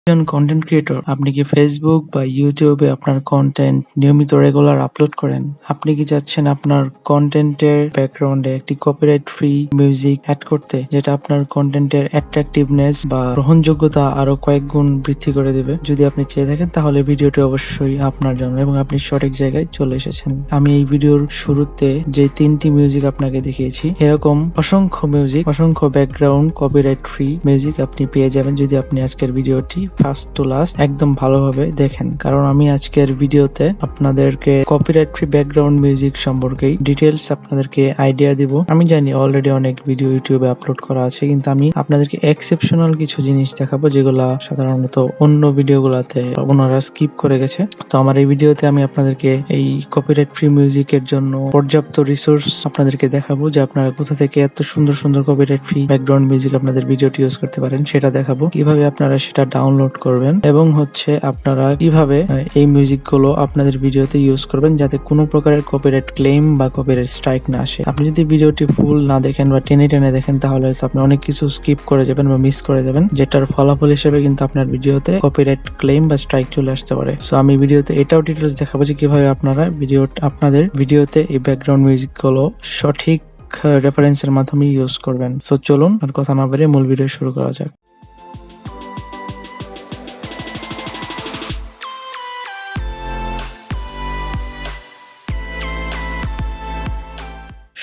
একজন content creator, আপনি কি ফেসবুক বা ইউটিউবে আপনার কন্টেন্ট নিয়মিত রেগুলার আপলোড করেন? আপনি কি চাচ্ছেন আপনার কন্টেন্টের ব্যাকগ্রাউন্ডে একটি কপিরাইট ফ্রি মিউজিক অ্যাড করতে, যেটা আপনার কন্টেন্টের অ্যাট্রাকটিভনেস বা গ্রহণযোগ্যতা আরো কয়েক গুণ বৃদ্ধি করে দেবে? যদি আপনি চেয়ে থাকেন তাহলে ভিডিওটি অবশ্যই আপনার জন্য এবং আপনি সঠিক জায়গায় চলে এসেছেন। আমি এই ভিডিওর শুরুতে যে 3টি মিউজিক আপনাকে দেখিয়েছি, এরকম অসংখ্য মিউজিক, অসংখ্য ব্যাকগ্রাউন্ড কপিরাইট ফ্রি মিউজিক আপনি পেয়ে যাবেন যদি আপনি আজকের ভিডিওটি ফার্স্ট টু লাস্ট একদম ভালোভাবে দেখেন। কারণ আমি আজকের ভিডিওতে আপনাদেরকে কপিরাইট ফ্রি ব্যাকগ্রাউন্ড মিউজিক সম্পর্কে ডিটেলস আপনাদেরকে আইডিয়া দিব। আমি জানি অলরেডি অনেক ভিডিও ইউটিউবে আপলোড করা আছে, কিন্তু আমি আপনাদেরকে এক্সেপশনাল কিছু জিনিস দেখাবো যেগুলা সাধারণত অন্য ভিডিওগুলোতে ওনারা স্কিপ করে গেছে। তো আমার এই ভিডিওতে আমি আপনাদেরকে এই কপিরাইট ফ্রি মিউজিকের জন্য পর্যাপ্ত রিসোর্স আপনাদেরকে দেখাবো, যে আপনারা কোথা থেকে এত সুন্দর সুন্দর কপিরাইট ফ্রি ব্যাকগ্রাউন্ড মিউজিক আপনাদের ভিডিওটি ইউজ করতে পারেন সেটা দেখাবো, কিভাবে আপনারা সেটা ডাউনলোড করবেন এবং আপনারা কিভাবে এই মিউজিক গুলো আপনাদের ভিডিওতে ইউজ করবেন যাতে কোনো প্রকারের কপিরাইট ক্লেম বা কপিরাইট স্ট্রাইক না আসে। আপনি যদি ভিডিওটি ফুল না দেখেন বা টেনে টেনে দেখেন তাহলে হয়তো আপনি অনেক কিছু স্কিপ করে যাবেন বা মিস করে যাবেন, যেটার ফলাফল হিসেবে কিন্তু আপনার ভিডিওতে কপিরাইট ক্লেম বা স্ট্রাইক চলে আসতে পারে। সো আমি ভিডিওতে এটাও ডিটেলস দেখাবো যে কিভাবে আপনারা আপনাদের ভিডিওতে এই ব্যাকগ্রাউন্ড মিউজিক গুলো সঠিক রেফারেন্সের মাধ্যমে ইউজ করবেন। সো চলুন আর কথা না বাড়িয়ে মূল ভিডিও শুরু করা যাক।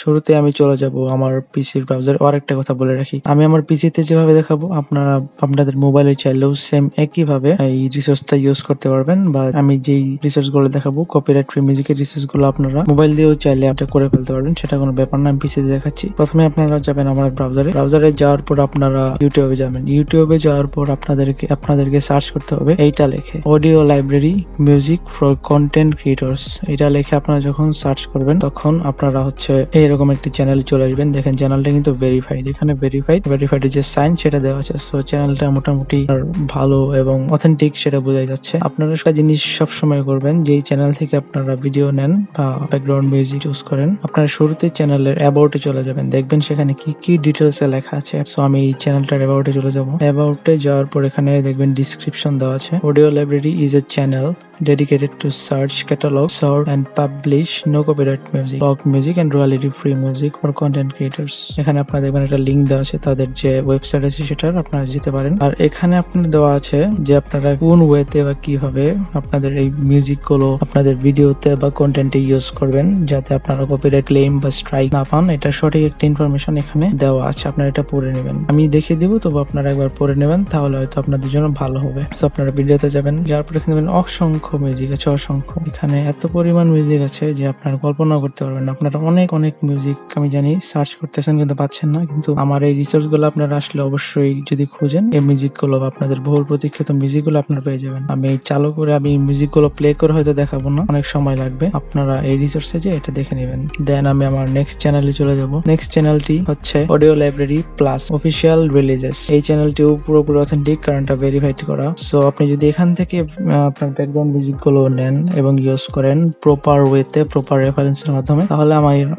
শুরুতে আমি চলে যাব আমার পিসির ব্রাউজারে। আর একটা কথা বলে রাখি, আমি আমার পিসিতে যেভাবে দেখাবো আপনারা আপনাদের মোবাইলে চাইলেও সেম একইভাবে এই রিসোর্সটা ইউজ করতে পারবেন, বা আমি যেই রিসোর্স গুলো দেখাবো কপিরাইট ফ্রি মিউজিকের রিসোর্স গুলো আপনারা মোবাইল দিয়েও চাইলে আপনি করে ফেলতে পারবেন, সেটা কোনো ব্যাপার না। আমি পিসিতে দেখাচ্ছি। প্রথমে আপনারা যাবেন আমার ব্রাউজারে যাওয়ার পর আপনারা ইউটিউবে যাবেন। ইউটিউবে যাওয়ার পর আপনাদেরকে সার্চ করতে হবে এইটা লেখে, audio library music for content creators. এটা লেখে আপনারা যখন সার্চ করবেন তখন আপনারা এরকম একটি চ্যানেল চলে আসবেন। দেখেন চ্যানেলটা কিন্তু ভেরিফাইড, এখানে ভেরিফাইড যে সাইন সেটা দেওয়া আছে। সো চ্যানেলটা মোটামুটি ভালো এবং অথেন্টিক সেটা বোঝাই যাচ্ছে। আপনারা একটা জিনিস সবসময় করবেন, যেই চ্যানেল থেকে আপনারা ভিডিও নেন বা ব্যাকগ্রাউন্ড মিউজিক চুজ করেন, আপনারা শুরুতে চ্যানেলের অ্যাবাউটে চলে যাবেন, দেখবেন সেখানে কি কি ডিটেলস এ লেখা আছে। সো আমি এই চ্যানেলটার অ্যাবাউটে চলে যাব। অ্যাবাউটে যাওয়ার পর এখানে দেখবেন ডিসক্রিপশন দেওয়া আছে, audio library is a channel dedicated to search, catalog, sort and publish no copyright music, blog music and royalty free music for content creators। এখানে আপনারা দেখবেন একটা লিংক দেওয়া আছে, তাদের যে ওয়েবসাইট আছে সেটার আপনারা যেতে পারেন। আর এখানে আপনাদের দেওয়া আছে যে আপনারা কোন ওয়েতে বা কিভাবে আপনাদের এই মিউজিক গুলো আপনাদের ভিডিওতে বা কন্টেন্টে ইউজ করবেন যাতে আপনারা কপিরাইট ক্লেম বা স্ট্রাইক না পান। এটা সঠিক একটা ইনফরমেশন এখানে দেওয়া আছে, আপনারা এটা পড়ে নেবেন। আমি দেখিয়ে দিব, তবে আপনারা একবার পড়ে নেবেন, তাহলে হয়তো আপনাদের জন্য ভালো হবে। তো আপনারা ভিডিওতে যাবেন, যাওয়ার পর এখানে দেখবেন অসংখ্য মিউজিক আছে, অসংখ্য। এখানে এত পরিমাণ মিউজিক আছে যে আপনারা কল্পনা করতে পারবেন না। আপনারা অনেক মিউজিক আমি জানি সার্চ করতেছেন কিন্তু পাচ্ছেন না, কিন্তু আমার এই রিসোর্স গুলো আপনারা আসলে অবশ্যই যদি খুঁজেন এই মিউজিক গুলো, আপনাদের বহুল প্রতীক্ষিত মিউজিক গুলো আপনারা পেয়ে যাবেন। আমি চালু করে আমি মিউজিক গুলো প্লে করে হয়তো দেখাবো না, অনেক সময় লাগবে। আপনারা এই রিসোর্সে যে এটা দেখে নেবেন। দেন আমি আমার নেক্সট চ্যানেলে চলে যাব। নেক্সট চ্যানেলটি হচ্ছে audio library plus official releases. এই চ্যানেলটিও পুরোপুরি অথেন্টিক, কারণ এটা ভেরিফাইড করা। সো আপনি যদি এখান থেকে আপনার ব্যাকগ্রাউন্ড মিউজিক গুলো নেন এবং ইউজ করেন প্রপার ওয়েতে, প্রপার রেফারেন্সের মাধ্যমে, তাহলে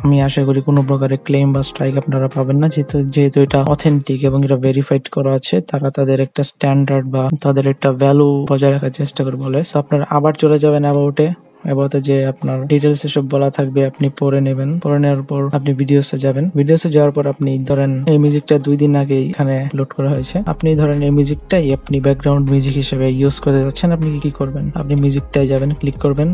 আমি আশা করি কোনো প্রকারের ক্লেম বা স্ট্রাইক আপনারা পাবেন না, যেহেতু এটা অথেন্টিক এবং এটা ভেরিফাইড করা আছে। তারা তাদের একটা স্ট্যান্ডার্ড বা তাদের একটা ভ্যালু বজায় রাখার চেষ্টা করে বলে। সো আপনারা আবার চলে যাবেন অ্যাবাউটে। এবারে যে আপনার ডিটেলস এসব বলা থাকবে আপনি পড়ে নেবেন। পড়ে নেওয়ার পর আপনি ভিডিওসে যাবেন। ভিডিওসে যাওয়ার পর আপনি ধরেন এই মিউজিকটা 2 দিন আগে এখানে লোড করা হয়েছে, আপনি ধরেন এই মিউজিকটাই আপনি ব্যাকগ্রাউন্ড মিউজিক হিসেবে ইউজ করতে যাচ্ছেন। আপনি কি করবেন? আপনি মিউজিকটাই যাবেন, ক্লিক করবেন।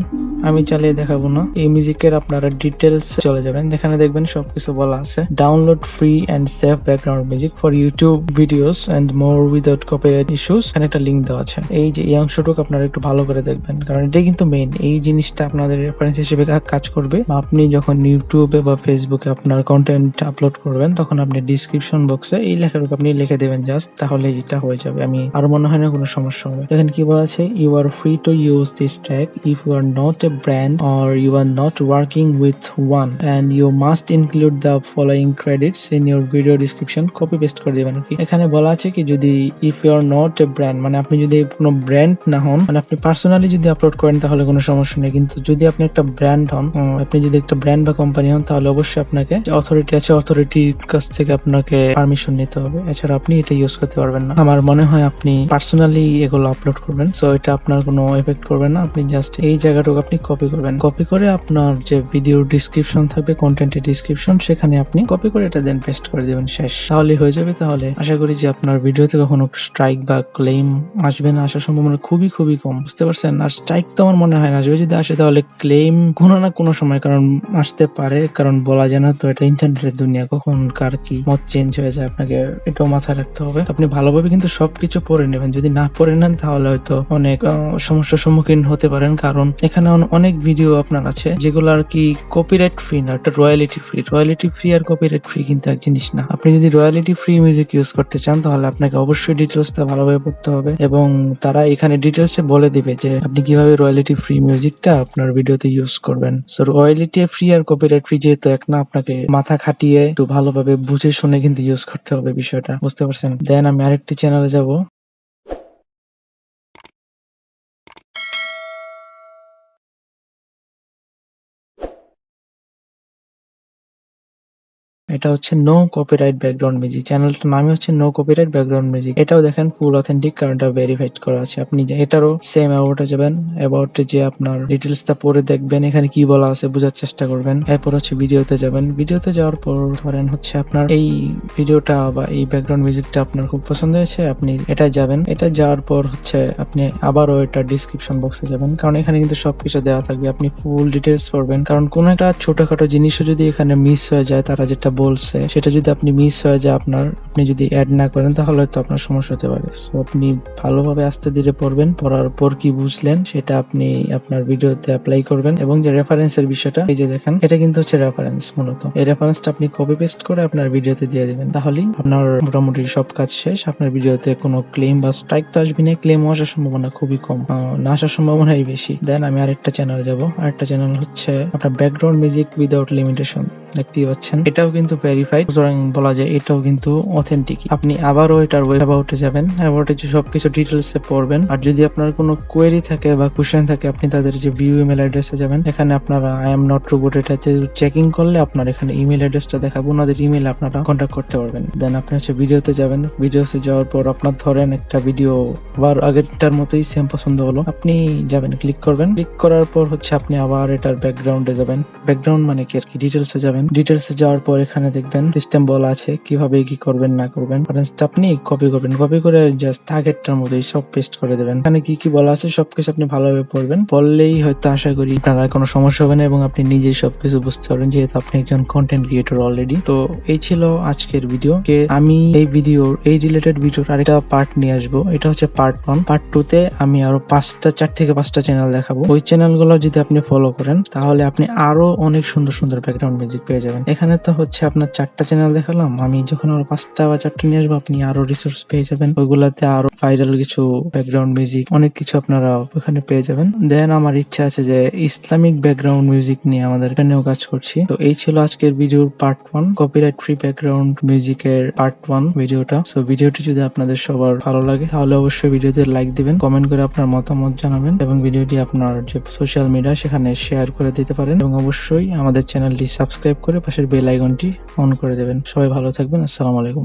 আমি চালিয়ে দেখাবো না। এই মিউজিকের আপনারা ডিটেলস চলে যাবেন, এখানে দেখবেন সবকিছু বলা আছে। Download free and safe background music for YouTube videos and more without copyright issues. এখানে একটা লিংক দেওয়া আছে। এই যে এই অংশটুকু আপনারা একটু ভালো করে দেখবেন, কারণ এটাই কিন্তু মেইন। এই জিনিসটা আপনাদের রেফারেন্স হিসেবে কাজ করবে। আপনি যখন ইউটিউবে বা ফেসবুকে আপনার কন্টেন্ট আপলোড করবেন তখন আপনি ডিসক্রিপশন বক্সে এই লেখাটুকু আপনি লিখে দেবেন জাস্ট, তাহলে এটা হয়ে যাবে। আমি আর মনে হয় না কোনো সমস্যা হবে। দেখেন কি বলা আছে, you are free to use this tag if you are not a brand or you are not working with one and you must include the following credits in your video description। Copy paste করে দিবেন। এখানে বলা আছে কি, যদি if you are not a brand মানে আপনি যদি কোনো ব্র্যান্ড না হন, মানে আপনি পার্সোনালি যদি আপলোড করেন তাহলে কোনো সমস্যা নেই, কিন্তু যদি আপনি একটা ব্র্যান্ড হন, আপনি যদি একটা ব্র্যান্ড বা কোম্পানি হন, তাহলে অবশ্যই আপনাকে যে অথরিটি আছে অথরিটির কাছ থেকে আপনাকে পারমিশন নিতে হবে, এছাড়া আপনি এটা ইউজ করতে পারবেন না। আমার মনে হয় আপনি পার্সোনালি এগুলো আপলোড করবেন, সো এটা আপনার কোনো এফেক্ট করবে না। আপনি জাস্ট এই জায়গাটুকু আপনি কপি করবেন, কপি করে আপনার যে ভিডিও ডিসক্রিপশন থাকবে, কন্টেন্টের ডিসক্রিপশন, সেখানে আপনি কপি করে এটা দেন পেস্ট করে দিবেন, শেষ। তাহলে হয়ে যাবে। তাহলে আশা করি যে আপনার ভিডিওতে কখনো স্ট্রাইক বা ক্লেম আসবে না, আসার সম্ভাবনা খুবই খুবই কম, বুঝতে পারছেন? আর স্ট্রাইক তো আমার মনে হয় না আসবে, যদি আসে তাহলে ক্লেম কোনো না কোনো সময় কারণ আসতে পারে, কারণ বলা যায় না তো, এটা ইন্টারনেটের দুনিয়া, কখন কার কি মত চেঞ্জ হয়ে যায়, আপনাকে এটাও মাথায় রাখতে হবে। আপনি ভালোভাবে কিন্তু সবকিছু পড়ে নেবেন, যদি না পড়ে নেন তাহলে হয়তো অনেক সমস্যার সম্মুখীন হতে পারেন, কারণ এখানে অনেক ভিডিও আপনার আছে যেগুলো আর কি কপিরাইট ফ্রি না, এটা রয়্যালিটি ফ্রি। রয়্যালিটি ফ্রি আর কপিরাইট ফ্রি কিন্তু এক জিনিস না। আপনি যদি রয়্যালিটি ফ্রি মিউজিক ইউজ করতে চান তাহলে আপনাকে অবশ্যই ডিটেলসটা ভালোভাবে পড়তে হবে, এবং তারা এখানে ডিটেলসে বলে দিবে যে আপনি কিভাবে রয়্যালিটি ফ্রি মিউজিকটা আপনার ভিডিওতে ইউজ করবেন। সো রয়্যালিটি ফ্রি আর কপিরাইট ফ্রি যেহেতু এক না, আপনাকে মাথা খাটিয়ে একটু ভালোভাবে বুঝে শুনে কিন্তু ইউজ করতে হবে বিষয়টা, বুঝতে পারছেন? দেন আমি আরেকটি চ্যানেলে যাব। এটা হচ্ছে নো কপিরাইট ব্যাকগ্রাউন্ড মিউজিক, চ্যানেলটার নামই হচ্ছে নো কপিরাইট ব্যাকগ্রাউন্ড মিউজিক। এটাও দেখেন ফুল অথেন্টিক, কারণ এটা ভেরিফাইড করা আছে। আপনি এটারও সেম অ্যাবাউটে যাবেন, অ্যাবাউটে যে আপনার ডিটেলসটা পড়ে দেখবেন এখানে কি বলা আছে, বোঝার চেষ্টা করবেন। এরপর হচ্ছে ভিডিওতে যাবেন, ভিডিওতে যাওয়ার পর ধরেন হচ্ছে আপনার এই ভিডিওটা বা এই ব্যাকগ্রাউন্ড মিউজিকটা আপনার খুব পছন্দ হয়েছে, আপনি এটা যাবেন। এটা যাওয়ার পর হচ্ছে আপনি আবারও এটা ডিসক্রিপশন বক্সে যাবেন, কারণ এখানে কিন্তু সবকিছু দেওয়া থাকবে, আপনি ফুল ডিটেলস পড়বেন, কারণ কোন একটা ছোটখাটো জিনিসও যদি এখানে মিস হয়ে যায়, তারা যেটা বলছে সেটা যদি আপনি মিস হয়ে যায়, আপনি যদি অ্যাড না করেন তাহলে তো আপনার সমস্যা হতে পারে। সো আপনি ভালোভাবে আস্তে ধীরে পড়বেন, পড়ার পর কি বুঝলেন সেটা আপনি আপনার ভিডিওতে অ্যাপ্লাই করবেন। এবং যে রেফারেন্সের বিষয়টা, এই যে দেখেন এটা কিন্তু হচ্ছে রেফারেন্স, মূলত এই রেফারেন্সটা আপনি কপি পেস্ট করে আপনার ভিডিওতে দিয়ে দিবেন, তাহলেই আপনার মোটামুটি সব কাজ শেষ। আপনার ভিডিওতে কোনো ক্লেম বা স্ট্রাইক তো আসবে না, ক্লেম আসার সম্ভাবনা খুবই কম, না আসার সম্ভাবনাই বেশি। দেন আমি আরেকটা চ্যানেলে যাব, আরেকটা চ্যানেল হচ্ছে আপনার ব্যাকগ্রাউন্ড মিউজিক উইদাউট লিমিটেশন, দেখতেই পাচ্ছেন এটাও কিন্তু ভেরিফাইড, সুতরাং বলা যায় এটাও কিন্তু অথেন্টিক। আপনি আবারও এটার ওয়েব অ্যাবাউটে যাবেন, অ্যাবাউটে সবকিছু ডিটেলসে পড়বেন, আর যদি আপনার কোনো কোয়েরি থাকে বা কোশ্চেন থাকে আপনি তাদের যে ভিউ ইমেল অ্যাড্রেসে যাবেন, এখানে আপনারা আই এম নট রোবট এটাতে চেকিং করলে আপনার এখানে ইমেল অ্যাড্রেসটা দেখাবো, ওনাদের ইমেল আপনারা কন্ট্যাক্ট করতে পারবেন। দেন আপনি হচ্ছে ভিডিওতে যাবেন, ভিডিওতে যাওয়ার পর আপনার ধরেন একটা ভিডিও আবার আগেরটার মতোই সেম পছন্দ হলো, আপনি যাবেন, ক্লিক করবেন, ক্লিক করার পর হচ্ছে আপনি আবার এটার ব্যাকগ্রাউন্ডে যাবেন, ব্যাকগ্রাউন্ড মানে কি আর কি, ডিটেলসে যাবেন। ডিটেলসে যাওয়ার পর এখানে দেখবেন সিস্টেম বলা আছে কিভাবে কি করবেন না করবেন, আপনি কপি করবেন, কপি করে জাস্ট আগেরটার মতোই সব পেস্ট করে দেবেন। এখানে কি কি বলা আছে সবকিছু আপনি ভালোভাবে পড়বেন, পড়লেই হয়তো আশা করি আপনার কোনো সমস্যা হবে না এবং আপনি নিজেই সবকিছু বুঝতে পারবেন, যেহেতু আপনি একজন কন্টেন্ট ক্রিয়েটর অলরেডি। তো এই ছিল আজকের ভিডিও। আমি এই ভিডিওর এই রিলেটেড ভিডিওর আরেকটা পার্ট নিয়ে আসবো, এটা হচ্ছে পার্ট 1। পার্ট 2 তে আমি আরো 4 থেকে 5টা চ্যানেল দেখাবো, ওই চ্যানেলগুলো যদি আপনি ফলো করেন তাহলে আপনি আরো অনেক সুন্দর সুন্দর ব্যাকগ্রাউন্ড মিউজিক পেয়ে যাবেন। এখানে তো হচ্ছে আপনার 4টা চ্যানেল দেখালাম, আমি যখন আরো 5টা বা 4টা নিয়ে আসবো আপনি আরো রিসোর্স পেয়ে যাবেন, ওইগুলাতে আরো ভাইরাল কিছু ব্যাকগ্রাউন্ড মিউজিক অনেক কিছু আপনারা ওখানে পেয়ে যাবেন। দেন আমার ইচ্ছা আছে যে ইসলামিক ব্যাকগ্রাউন্ড মিউজিক নিয়ে আমাদের এখানেও কাজ করছি। তো এই ছিল আজকের ভিডিওর পার্ট 1, কপিরাইট ফ্রি ব্যাকগ্রাউন্ড মিউজিকের পার্ট 1 ভিডিওটা। সো ভিডিওটি যদি আপনাদের সবার ভালো লাগে তাহলে অবশ্যই ভিডিওতে লাইক দিবেন, কমেন্ট করে আপনার মতামত জানাবেন এবং ভিডিওটি আপনার যে সোশ্যাল মিডিয়া সেখানে শেয়ার করে দিতে পারেন, এবং অবশ্যই আমাদের চ্যানেলটি সাবস্ক্রাইব করে পাশের বেল আইকনটি অন করে দেবেন। সবাই ভালো থাকবেন, আসসালামু আলাইকুম।